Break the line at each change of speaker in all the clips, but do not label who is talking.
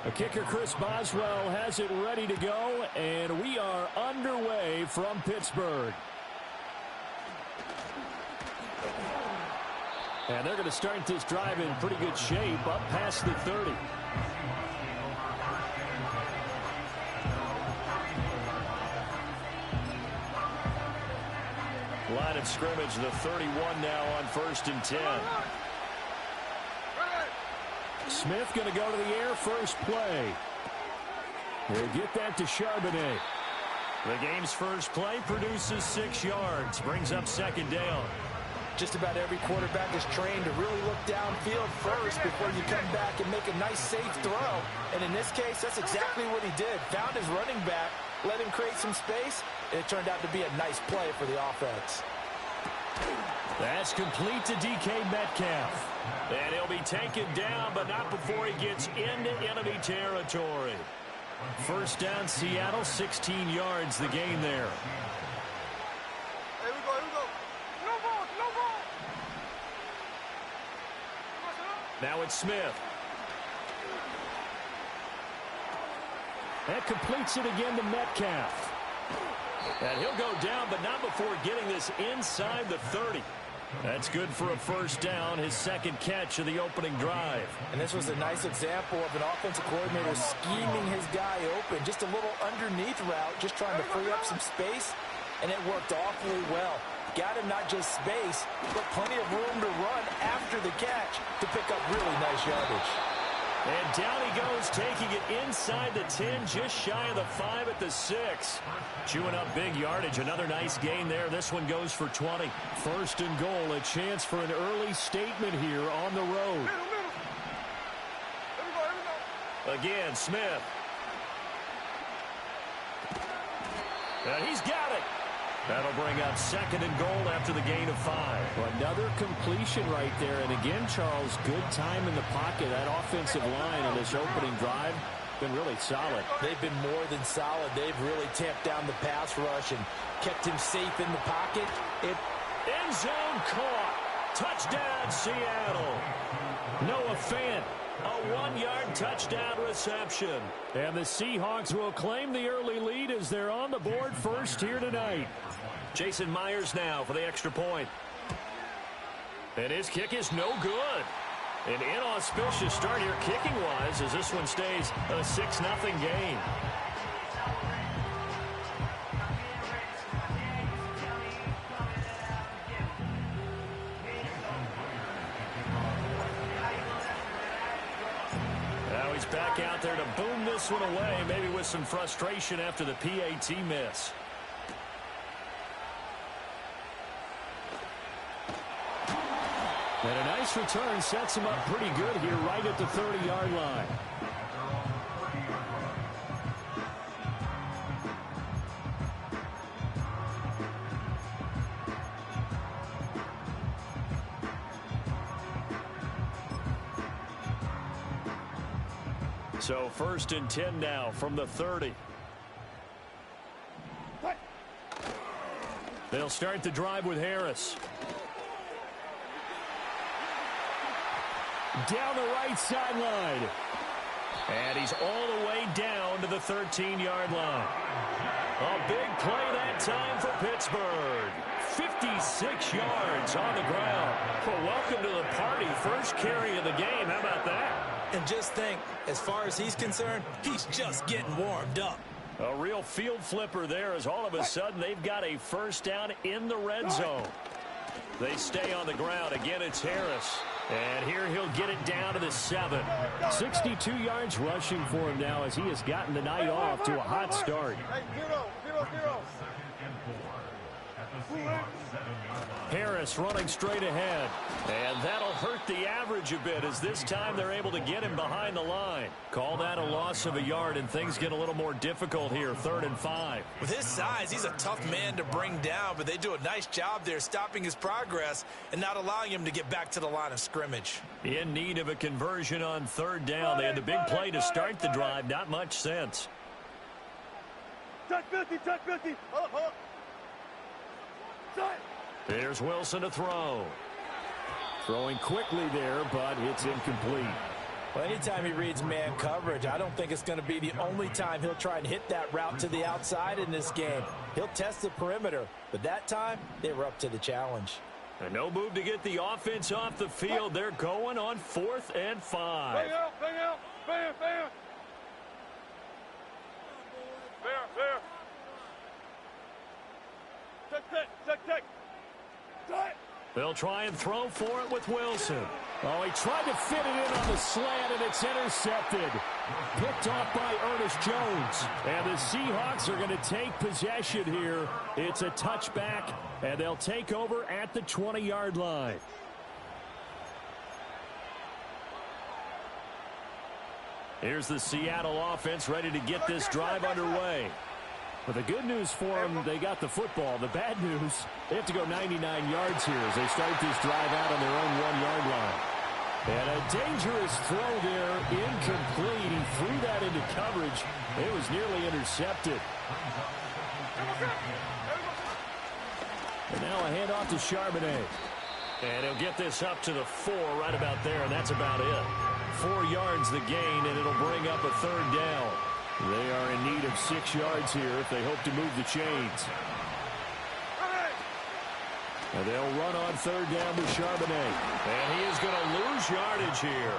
The kicker, Chris Boswell, has it ready to go, and we are underway from Pittsburgh. And they're going to start this drive in pretty good shape, up past the 30. Line of scrimmage, the 31 now on 1st and 10. Smith going to go to the air, first play. We'll get that to Charbonnet. The game's first play produces 6 yards, brings up 2nd down.
Just about every quarterback is trained to really look downfield first before you come back and make a nice, safe throw. And in this case, that's exactly what he did. Found his running back, let him create some space, and it turned out to be a nice play for the offense.
That's complete to DK Metcalf. And he'll be taken down, but not before he gets into enemy territory. 1st down, Seattle, 16 yards the gain there.
Here we go. No ball.
Now it's Smith. That completes it again to Metcalf. And he'll go down, but not before getting this inside the 30. That's good for a 1st down, his 2nd catch of the opening drive.
And this was a nice example of an offensive coordinator scheming his guy open. Just a little underneath route, just trying to free up some space, and it worked awfully well. Got him not just space, but plenty of room to run after the catch to pick up really nice yardage.
And down he goes, taking it inside the 10, just shy of the 5 at the 6. Chewing up big yardage. Another nice gain there. This one goes for 20. 1st and goal, a chance for an early statement here on the road.
Here we go.
Again, Smith. And he's got it. That'll bring up 2nd and goal after the gain of 5.
Another completion right there. And again, Charles, good time in the pocket. That offensive line on this opening drive been really solid.
They've been more than solid. They've really tamped down the pass rush and kept him safe in the pocket.
End zone caught. Touchdown, Seattle. Noah Fant. A 1-yard touchdown reception. And the Seahawks will claim the early lead as they're on the board first here tonight. Jason Myers now for the extra point. And his kick is no good. An inauspicious start here kicking-wise as this one stays a 6-0 game. Now he's back out there to boom this one away, maybe with some frustration after the PAT miss. And a nice return sets him up pretty good here right at the 30-yard line. So 1st and 10 now from the 30. They'll start the drive with Harris. Down the right sideline. And he's all the way down to the 13-yard line. A big play that time for Pittsburgh. 56 yards on the ground. Well, welcome to the party. First carry of the game. How about that?
And just think, as far as he's concerned, he's just getting warmed up.
A real field flipper there as all of a sudden they've got a 1st down in the red zone. They stay on the ground. Again, it's Harris. And here he'll get it down to the 7.
62 yards rushing for him now as he has gotten the night off to a hot start.
Harris running straight ahead. And that'll hurt the average a bit as this time they're able to get him behind the line. Call that a loss of a yard, and things get a little more difficult here, 3rd and 5.
With his size, he's a tough man to bring down, but they do a nice job there stopping his progress and not allowing him to get back to the line of scrimmage.
In need of a conversion on 3rd down. They had the big play to start the drive. Not much sense.
Touch 50.
There's Wilson to throw.
Throwing quickly there, but it's incomplete.
Well, anytime he reads man coverage, I don't think it's going to be the only time he'll try and hit that route to the outside in this game. He'll test the perimeter, but that time they were up to the challenge.
And no move to get the offense off the field. They're going on 4th and 5.
Bang out, bang out, bang, bang. Fair. Check.
They'll try and throw for it with Wilson. Oh, he tried to fit it in on the slant, and it's intercepted. Picked off by Ernest Jones. And the Seahawks are going to take possession here. It's a touchback, and they'll take over at the 20-yard line. Here's the Seattle offense ready to get this drive underway. But the good news for them, they got the football. The bad news, they have to go 99 yards here as they start this drive out on their own 1-yard line. And a dangerous throw there, incomplete. He threw that into coverage. It was nearly intercepted. And now a handoff to Charbonnet. And he'll get this up to the 4 right about there, and that's about it. 4 yards the gain, and it'll bring up a 3rd down. They are in need of 6 yards here if they hope to move the chains. And they'll run on 3rd down with Charbonnet. And he is going to lose yardage here.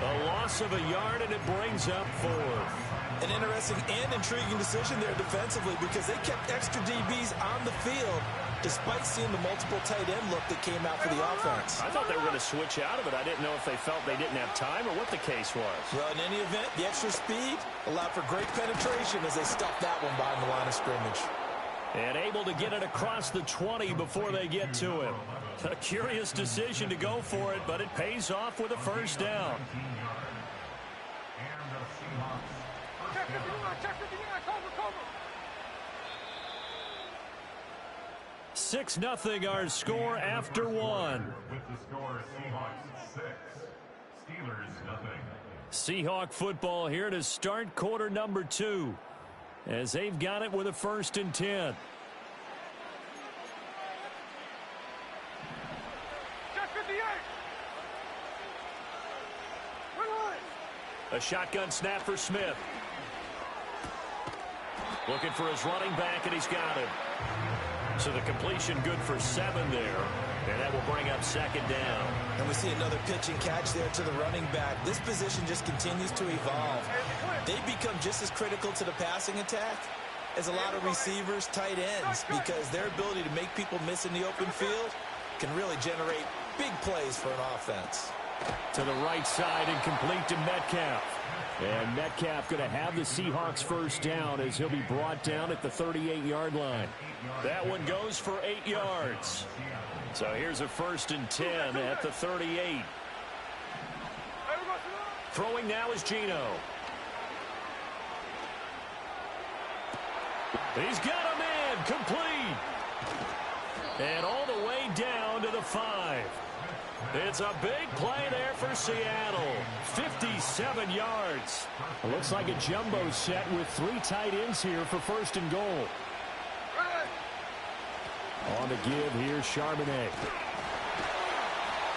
A loss of a yard, and it brings up 4th.
An interesting and intriguing decision there defensively because they kept extra DBs on the field despite seeing the multiple tight end look that came out for the offense.
I thought they were going to switch out of it. I didn't know if they felt they didn't have time or what the case was.
Well, in any event, the extra speed allowed for great penetration as they stuffed that one behind the line of scrimmage.
And able to get it across the 20 before they get to him. A curious decision to go for it, but it pays off with a 1st down. 6-0 our score after 1.
With the score, Seahawks 6, Steelers nothing.
Seahawk football here to start quarter number 2 as they've got it with a 1st and 10. A shotgun snap for Smith. Looking for his running back, and he's got him. So the completion good for 7 there. And that will bring up 2nd down.
And we see another pitch and catch there to the running back. This position just continues to evolve. They become just as critical to the passing attack as a lot of receivers, tight ends, because their ability to make people miss in the open field can really generate big plays for an offense.
To the right side and complete to Metcalf. And Metcalf going to have the Seahawks 1st down as he'll be brought down at the 38-yard line. That one goes for 8 yards. So here's a 1st and 10 at the 38. Throwing now is Geno. He's got a man complete. And all the way down to the 5. It's a big play there for Seattle. 57 yards. It looks like a jumbo set with 3 tight ends here for 1st and goal. On the give, here's Charbonnet.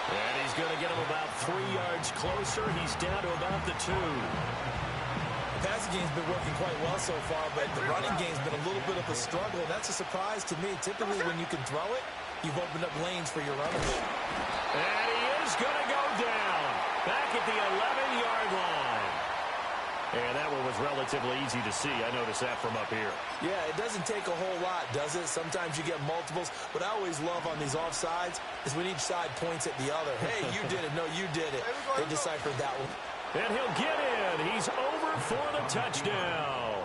And he's going to get him about 3 yards closer. He's down to about the 2.
The passing game's been working quite well so far, but the running game's been a little bit of a struggle. That's a surprise to me. Typically, when you can throw it, you've opened up lanes for your runners.
And he is going to go down. Back at the 11-yard line. And that one was relatively easy to see. I noticed that from up here.
Yeah, it doesn't take a whole lot, does it? Sometimes you get multiples. What I always love on these offsides is when each side points at the other. Hey, you did it. No, you did it. They deciphered that one.
And he'll get in. He's over for the touchdown.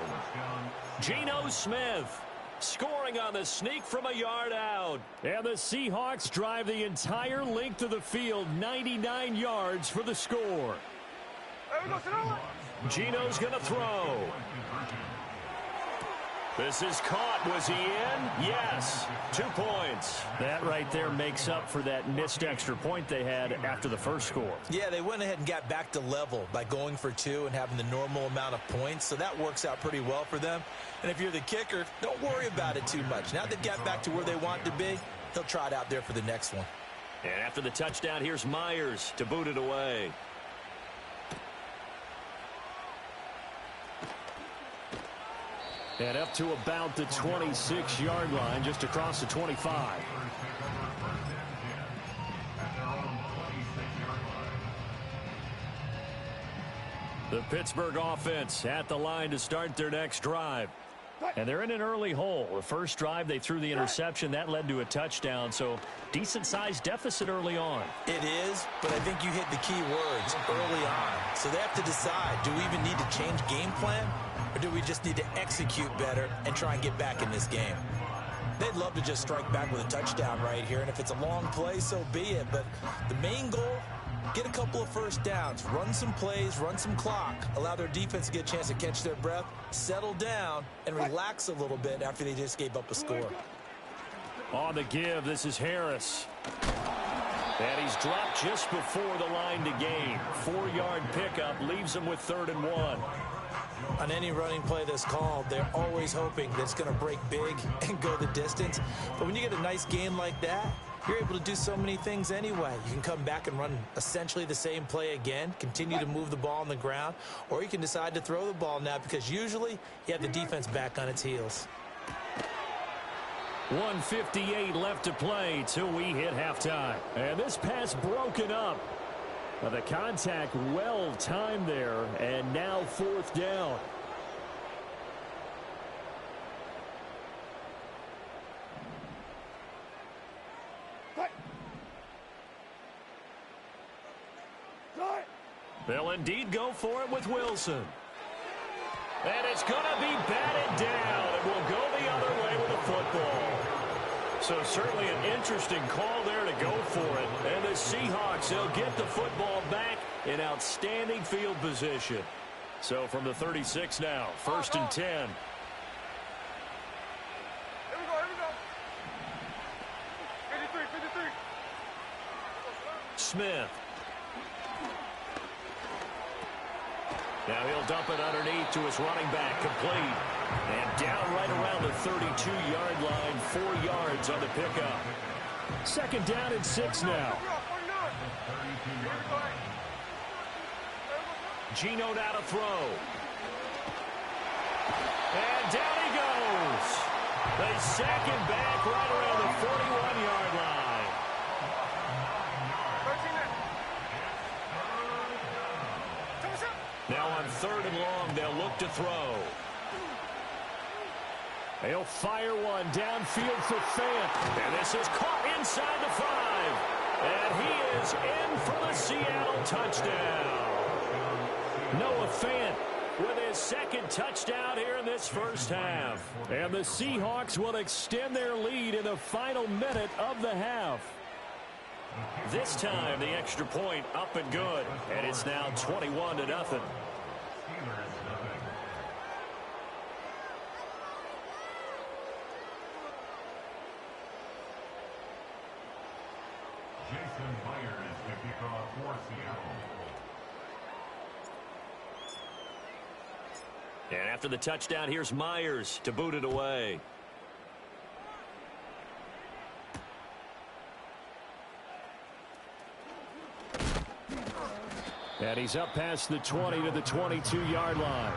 Geno Smith scoring on the sneak from a yard out. And the Seahawks drive the entire length of the field, 99 yards for the score. Geno's going to throw. This is caught. Was he in? Yes. 2 points. That right there makes up for that missed extra point they had after the first score.
Yeah, they went ahead and got back to level by going for 2 and having the normal amount of points, so that works out pretty well for them. And if you're the kicker, don't worry about it too much. Now they've got back to where they want to be, he'll try it out there for the next one.
And after the touchdown, here's Myers to boot it away. And up to about the 26-yard line, just across the 25. The Pittsburgh offense at the line to start their next drive. And they're in an early hole. The first drive, they threw the interception. That led to a touchdown, so decent-sized deficit early on.
It is, but I think you hit the key words early on. So they have to decide, do we even need to change game plan, or do we just need to execute better and try and get back in this game? They'd love to just strike back with a touchdown right here, and if it's a long play, so be it. But the main goal, get a couple of first downs, run some plays, run some clock, allow their defense to get a chance to catch their breath, settle down, and relax a little bit after they just gave up a score.
On the give, this is Harris. And he's dropped just before the line to gain. 4-yard pickup leaves him with 3rd and 1.
On any running play that's called, they're always hoping that it's going to break big and go the distance. But when you get a nice game like that, you're able to do so many things anyway. You can come back and run essentially the same play again, continue to move the ball on the ground, or you can decide to throw the ball now because usually you have the defense back on its heels.
1:58 left to play till we hit halftime. And this pass broken up. Now the contact well timed there, and now 4th down. They'll indeed go for it with Wilson. And it's going to be batted down. It will go the other way with the football. So certainly an interesting call there to go for it. And the Seahawks, they'll get the football back in outstanding field position. So from the 36 now, 1st and 10.
Here we go, here we go. 53.
Smith. Now he'll dump it underneath to his running back, complete. And down right around the 32-yard line, 4 yards on the pickup. 2nd down and 6 now. Geno now to throw. And down he goes. They sack him back right around the 41-yard line. Now on 3rd and long, they'll look to throw. He'll fire one downfield for Fant. And this is caught inside the 5. And he is in for the Seattle touchdown. Noah Fant with his 2nd touchdown here in this first half. And the Seahawks will extend their lead in the final minute of the half. This time, the extra point up and good. And it's now 21-0.
Jason Myers to kick off for Seattle.
And after the touchdown, here's Myers to boot it away. And he's up past the 20 to the 22-yard line.